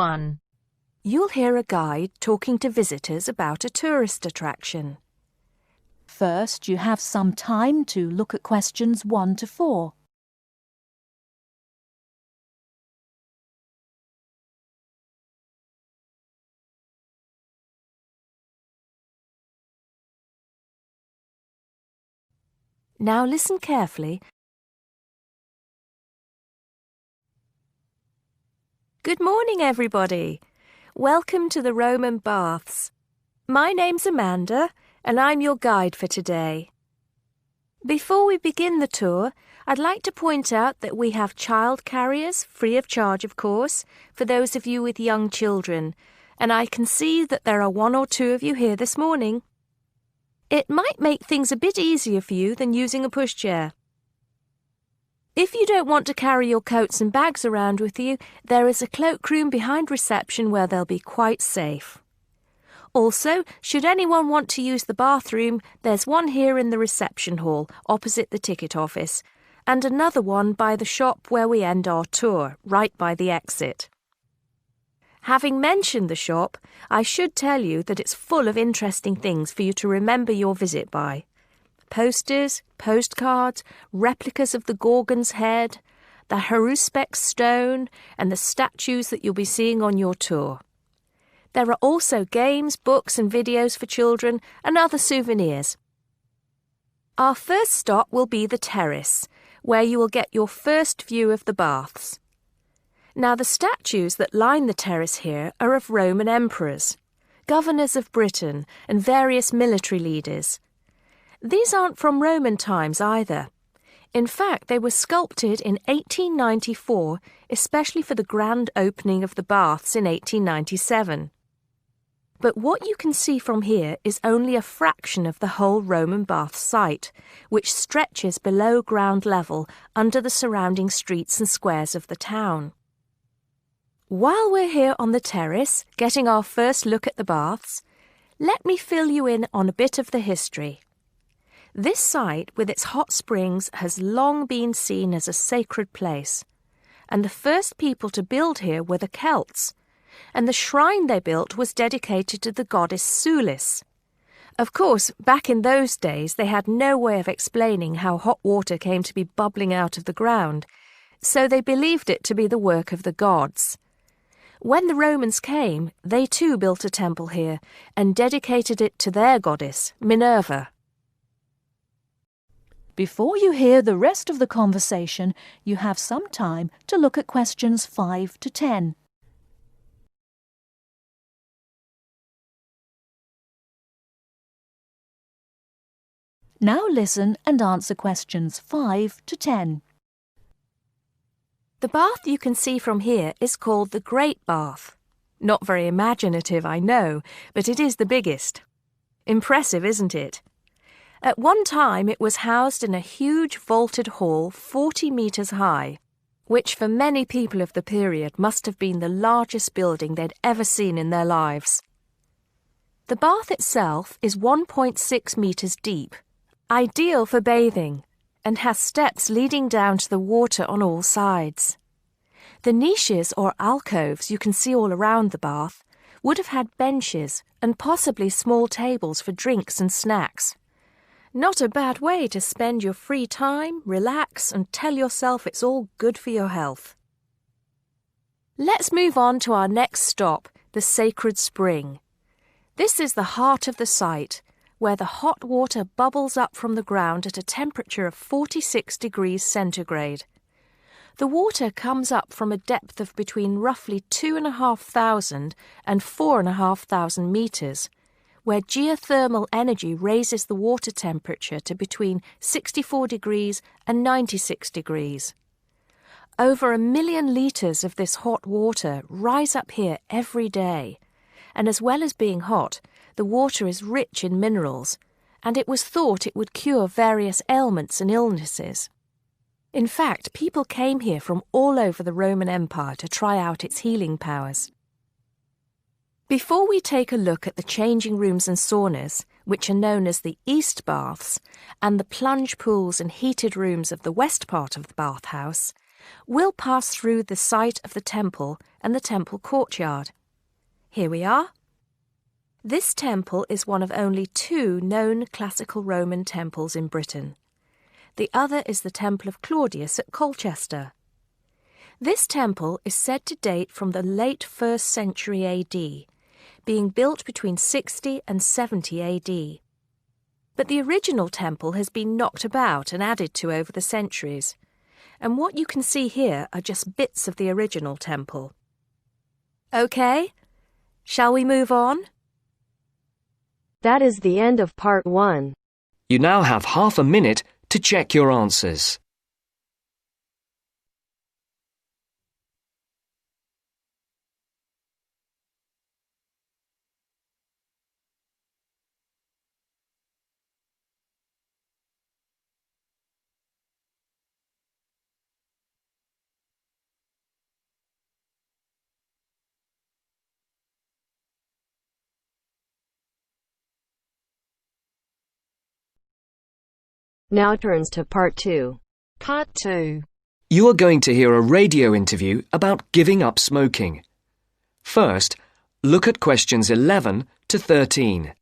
1. You'll hear a guide talking to visitors about a tourist attraction. First, you have some time to look at questions 1 to 4. Now listen carefully. Good morning, everybody. Welcome to the Roman baths. My name's Amanda, and I'm your guide for today. Before we begin the tour, I'd like to point out that we have child carriers, free of charge, of course, for those of you with young children, and I can see that there are 1 or 2 of you here this morning. It might make things a bit easier for you than using a pushchair. If you don't want to carry your coats and bags around with you, there is a cloakroom behind reception where they'll be quite safe. Also, should anyone want to use the bathroom, there's one here in the reception hall, opposite the ticket office, and another one by the shop where we end our tour, right by the exit. Having mentioned the shop, I should tell you that it's full of interesting things for you to remember your visit by. Posters, postcards, replicas of the Gorgon's head, the Haruspex stone, and the statues that you'll be seeing on your tour. There are also games, books and videos for children and other souvenirs. Our first stop will be the terrace, where you will get your first view of the baths. Now, the statues that line the terrace here are of Roman emperors, governors of Britain and various military leaders. These aren't from Roman times either. In fact, they were sculpted in 1894, especially for the grand opening of the baths in 1897. But what you can see from here is only a fraction of the whole Roman bath site, which stretches below ground level under the surrounding streets and squares of the town. While we're here on the terrace, getting our first look at the baths, let me fill you in on a bit of the history. This site, with its hot springs, has long been seen as a sacred place, and the first people to build here were the Celts, and the shrine they built was dedicated to the goddess Sulis. Of course, back in those days they had no way of explaining how hot water came to be bubbling out of the ground, so they believed it to be the work of the gods. When the Romans came, they too built a temple here and dedicated it to their goddess, Minerva. Before you hear the rest of the conversation, you have some time to look at questions 5 to 10. Now listen and answer questions 5 to 10. The bath you can see from here is called the Great Bath. Not very imaginative, I know, but it is the biggest. Impressive, isn't it? At one time it was housed in a huge vaulted hall 40 metres high, which for many people of the period must have been the largest building they'd ever seen in their lives. The bath itself is 1.6 metres deep, ideal for bathing, and has steps leading down to the water on all sides. The niches or alcoves you can see all around the bath would have had benches and possibly small tables for drinks and snacks. Not a bad way to spend your free time, relax, and tell yourself it's all good for your health. Let's move on to our next stop, the Sacred Spring. This is the heart of the site, where the hot water bubbles up from the ground at a temperature of 46 degrees centigrade. The water comes up from a depth of between roughly 2,500 and 4,500 metres, where geothermal energy raises the water temperature to between 64 degrees and 96 degrees. Over 1 million litres of this hot water rise up here every day, and as well as being hot, the water is rich in minerals, and it was thought it would cure various ailments and illnesses. In fact, people came here from all over the Roman Empire to try out its healing powers. Before we take a look at the changing rooms and saunas, which are known as the East Baths, and the plunge pools and heated rooms of the west part of the bathhouse, we'll pass through the site of the temple and the temple courtyard. Here we are. This temple is one of only 2 known classical Roman temples in Britain. The other is the Temple of Claudius at Colchester. This temple is said to date from the late 1st century AD, being built between 60 and 70 AD. But the original temple has been knocked about and added to over the centuries, and what you can see here are just bits of the original temple. OK, shall we move on? That is the end of part 1. You now have half a minute to check your answers. Now turns to part 2. Part 2. You are going to hear a radio interview about giving up smoking. First, look at questions 11 to 13.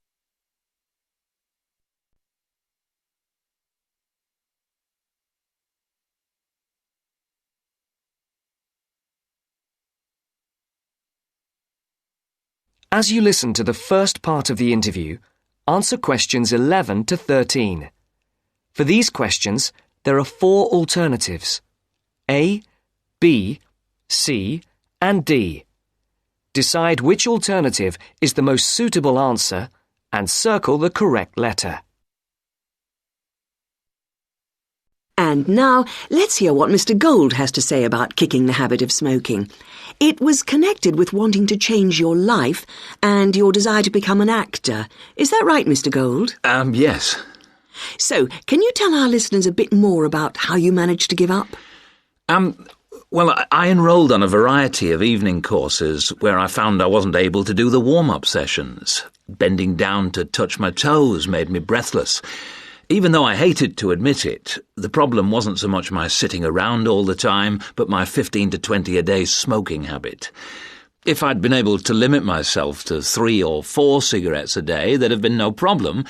As you listen to the first part of the interview, answer questions 11 to 13. For these questions, there are 4 alternatives: A, B, C, and D. Decide which alternative is the most suitable answer and circle the correct letter. And now, let's hear what Mr. Gold has to say about kicking the habit of smoking. It was connected with wanting to change your life and your desire to become an actor. Is that right, Mr. Gold? Yes. So, can you tell our listeners a bit more about how you managed to give up? Well, I enrolled on a variety of evening courses where I found I wasn't able to do the warm-up sessions. Bending down to touch my toes made me breathless. Even though I hated to admit it, the problem wasn't so much my sitting around all the time, but my 15 to 20 a day smoking habit. If I'd been able to limit myself to 3 or 4 cigarettes a day, there'd have been no problem,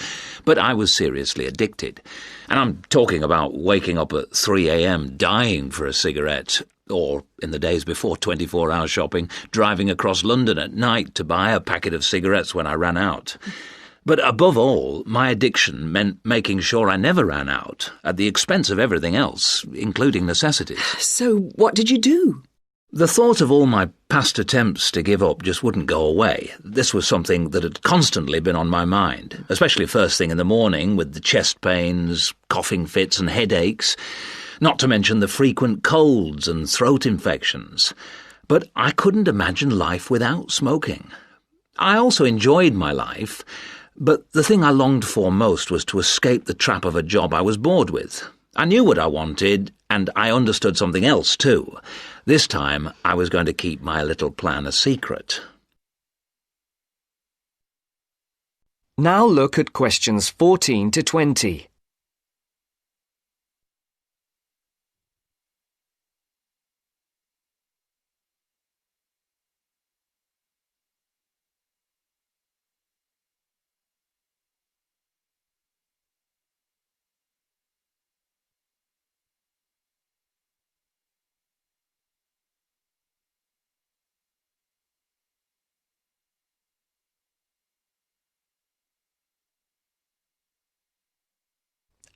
but I was seriously addicted. And I'm talking about waking up at 3 a.m. dying for a cigarette, or, in the days before 24-hour shopping, driving across London at night to buy a packet of cigarettes when I ran out. But above all, my addiction meant making sure I never ran out, at the expense of everything else, including necessities. So, what did you do? The thought of all my past attempts to give up just wouldn't go away. This was something that had constantly been on my mind, especially first thing in the morning with the chest pains, coughing fits and headaches, not to mention the frequent colds and throat infections. But I couldn't imagine life without smoking. I also enjoyed my life, but the thing I longed for most was to escape the trap of a job I was bored with. I knew what I wanted, and I understood something else too. This time, I was going to keep my little plan a secret. Now look at questions 14 to 20.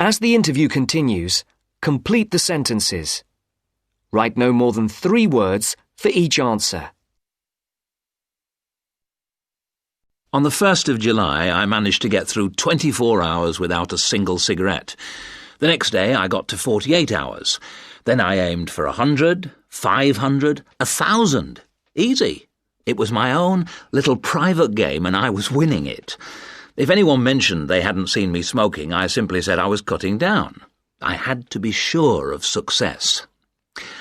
As the interview continues, complete the sentences. Write no more than 3 words for each answer. On the 1st of July, I managed to get through 24 hours without a single cigarette. The next day, I got to 48 hours. Then I aimed for 100, 500, 1,000. Easy. It was my own little private game, and I was winning it. If anyone mentioned they hadn't seen me smoking, I simply said I was cutting down. I had to be sure of success.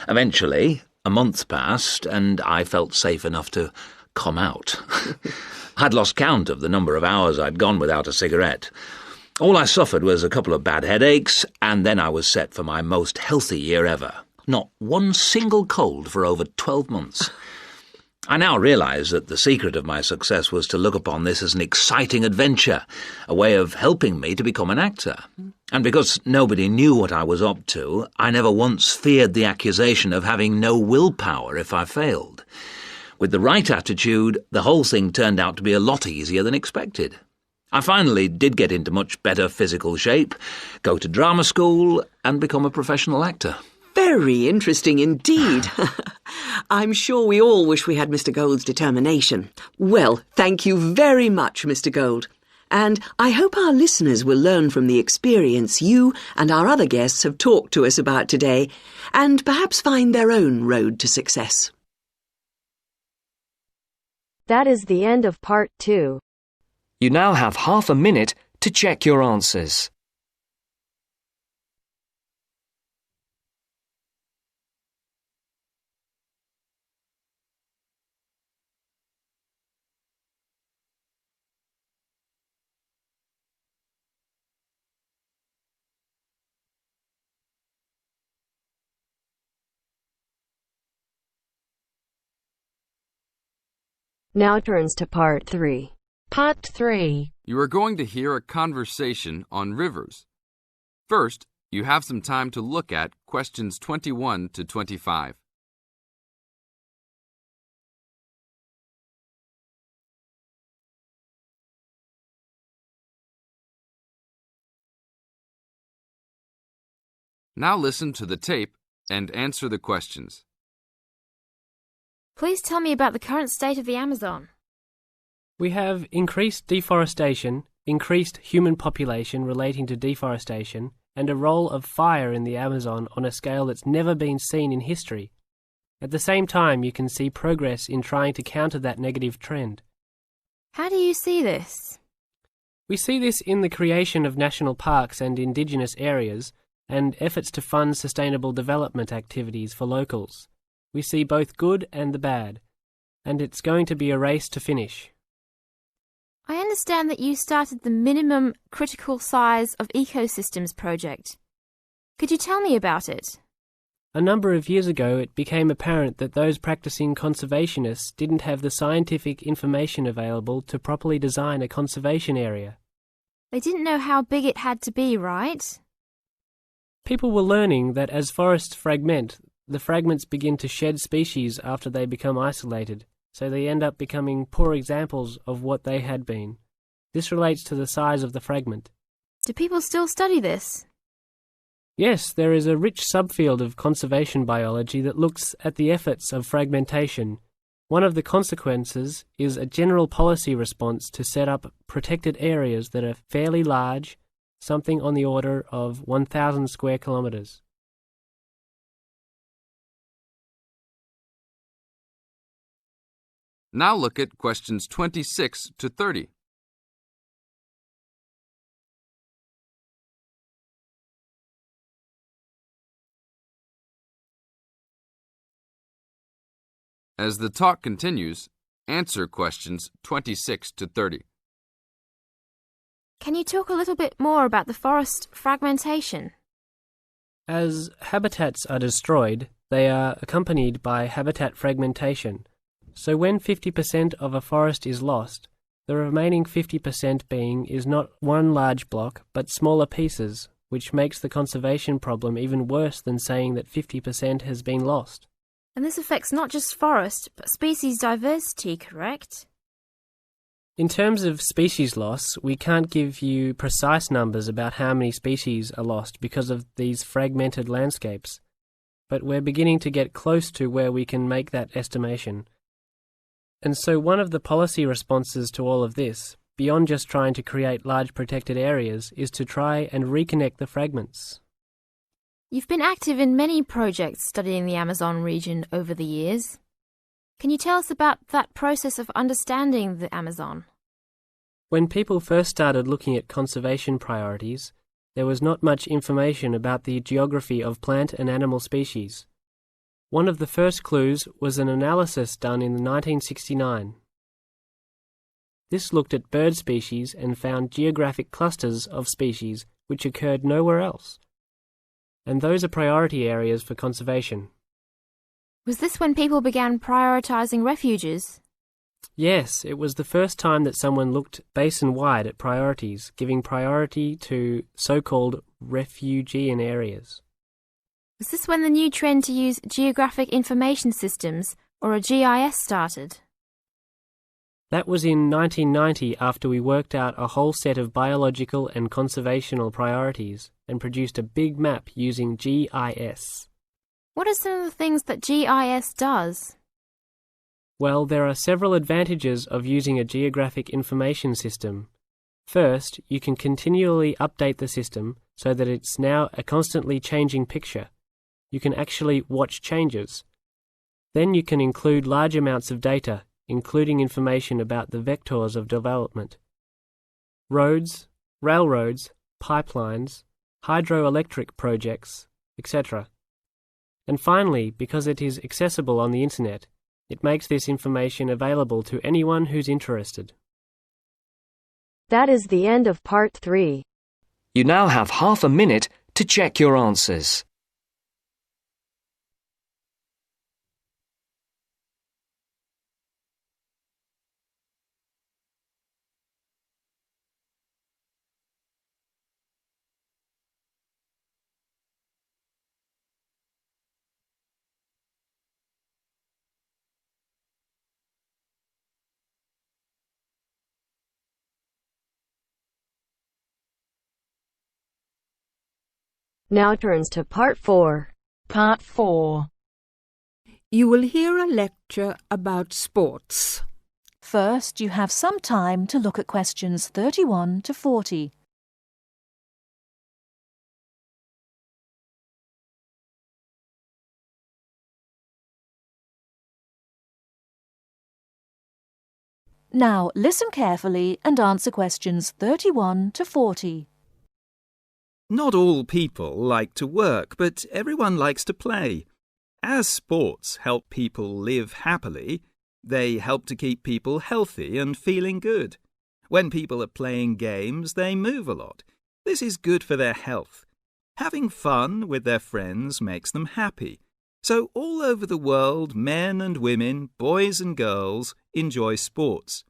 Eventually, a month passed, and I felt safe enough to come out. I'd lost count of the number of hours I'd gone without a cigarette. All I suffered was a couple of bad headaches, and then I was set for my most healthy year ever. Not one single cold for over 12 months. I now realise that the secret of my success was to look upon this as an exciting adventure, a way of helping me to become an actor. And because nobody knew what I was up to, I never once feared the accusation of having no willpower if I failed. With the right attitude, the whole thing turned out to be a lot easier than expected. I finally did get into much better physical shape, go to drama school, and become a professional actor. Very interesting indeed. I'm sure we all wish we had Mr. Gould's determination. Well, thank you very much, Mr. Gould. And I hope our listeners will learn from the experience you and our other guests have talked to us about today, and perhaps find their own road to success. That is the end of part 2. You now have half a minute to check your answers. Now turns to part 3. Part 3. You are going to hear a conversation on rivers. First, you have some time to look at questions 21 to 25. Now listen to the tape and answer the questions. Please tell me about the current state of the Amazon. We have increased deforestation, increased human population relating to deforestation, and a role of fire in the Amazon on a scale that's never been seen in history. At the same time, you can see progress in trying to counter that negative trend. How do you see this? We see this in the creation of national parks and indigenous areas, and efforts to fund sustainable development activities for locals. We see both good and the bad, and it's going to be a race to finish. I understand that you started the Minimum Critical Size of Ecosystems project. Could you tell me about it? A number of years ago, it became apparent that those practicing conservationists didn't have the scientific information available to properly design a conservation area. They didn't know how big it had to be, right? People were learning that as forests fragment, the fragments begin to shed species after they become isolated, so they end up becoming poor examples of what they had been. This relates to the size of the fragment. Do people still study this? Yes, there is a rich subfield of conservation biology that looks at the efforts of fragmentation. One of the consequences is a general policy response to set up protected areas that are fairly large, something on the order of 1,000 square kilometres. Now look at questions 26 to 30. As the talk continues, answer questions 26 to 30. Can you talk a little bit more about the forest fragmentation? As habitats are destroyed, they are accompanied by habitat fragmentation. So when 50% of a forest is lost, the remaining 50% being is not one large block, but smaller pieces, which makes the conservation problem even worse than saying that 50% has been lost. And this affects not just forest, but species diversity, correct? In terms of species loss, we can't give you precise numbers about how many species are lost because of these fragmented landscapes, but we're beginning to get close to where we can make that estimation. And so one of the policy responses to all of this, beyond just trying to create large protected areas, is to try and reconnect the fragments. You've been active in many projects studying the Amazon region over the years. Can you tell us about that process of understanding the Amazon? When people first started looking at conservation priorities, there was not much information about the geography of plant and animal species. One of the first clues was an analysis done in 1969. This looked at bird species and found geographic clusters of species which occurred nowhere else. and those are priority areas for conservation. Was this when people began prioritising refuges? Yes, it was the first time that someone looked basin-wide at priorities, giving priority to so-called refugean areas. Was this when the new trend to use geographic information systems, or a GIS, started? That was in 1990 after we worked out a whole set of biological and conservational priorities and produced a big map using GIS. What are some of the things that GIS does? Well, there are several advantages of using a geographic information system. First, you can continually update the system so that it's now a constantly changing picture. You can actually watch changes. Then you can include large amounts of data, including information about the vectors of development. Roads, railroads, pipelines, hydroelectric projects, etc. And finally, because it is accessible on the internet, it makes this information available to anyone who's interested. That is the end of part 3. You now have half a minute to check your answers. Now turns to part 4. Part 4. You will hear a lecture about sports. First, you have some time to look at questions 31 to 40. Now, listen carefully and answer questions 31 to 40. Not all people like to work, but everyone likes to play. As sports help people live happily, they help to keep people healthy and feeling good. When people are playing games, they move a lot. This is good for their health. Having fun with their friends makes them happy. So all over the world, men and women, boys and girls enjoy sports.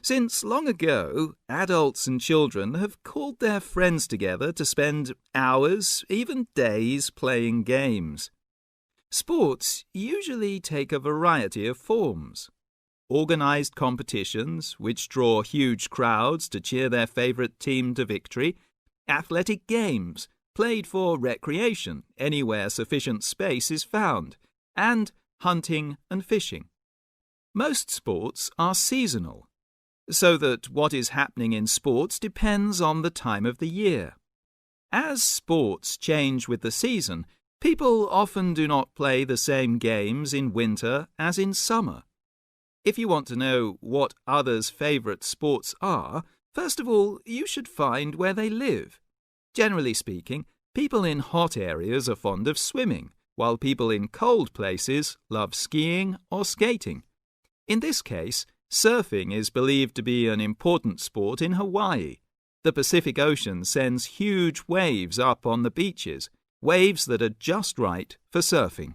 Since long ago, adults and children have called their friends together to spend hours, even days, playing games. Sports usually take a variety of forms. Organised competitions, which draw huge crowds to cheer their favourite team to victory, athletic games, played for recreation anywhere sufficient space is found, and hunting and fishing. Most sports are seasonal, so that what is happening in sports depends on the time of the year. As sports change with the season, people often do not play the same games in winter as in summer. If you want to know what others' favourite sports are, first of all, you should find where they live. Generally speaking, people in hot areas are fond of swimming, while people in cold places love skiing or skating. In this case, surfing is believed to be an important sport in Hawaii. The Pacific Ocean sends huge waves up on the beaches, waves that are just right for surfing.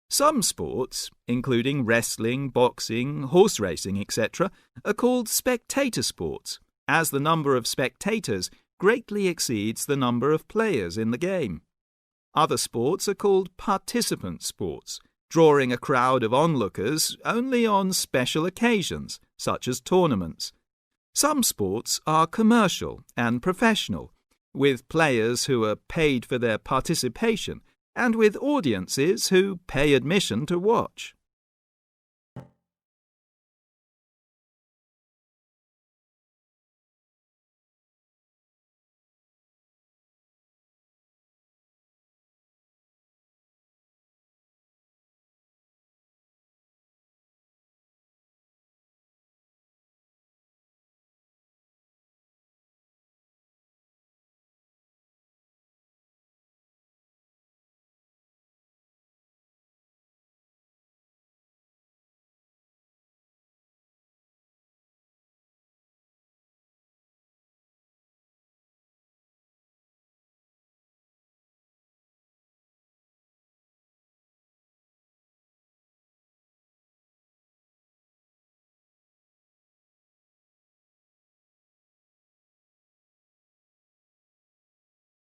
Some sports, including wrestling, boxing, horse racing, etc., are called spectator sports, as the number of spectators greatly exceeds the number of players in the game. Other sports are called participant sports, drawing a crowd of onlookers only on special occasions, such as tournaments. Some sports are commercial and professional, with players who are paid for their participation and with audiences who pay admission to watch.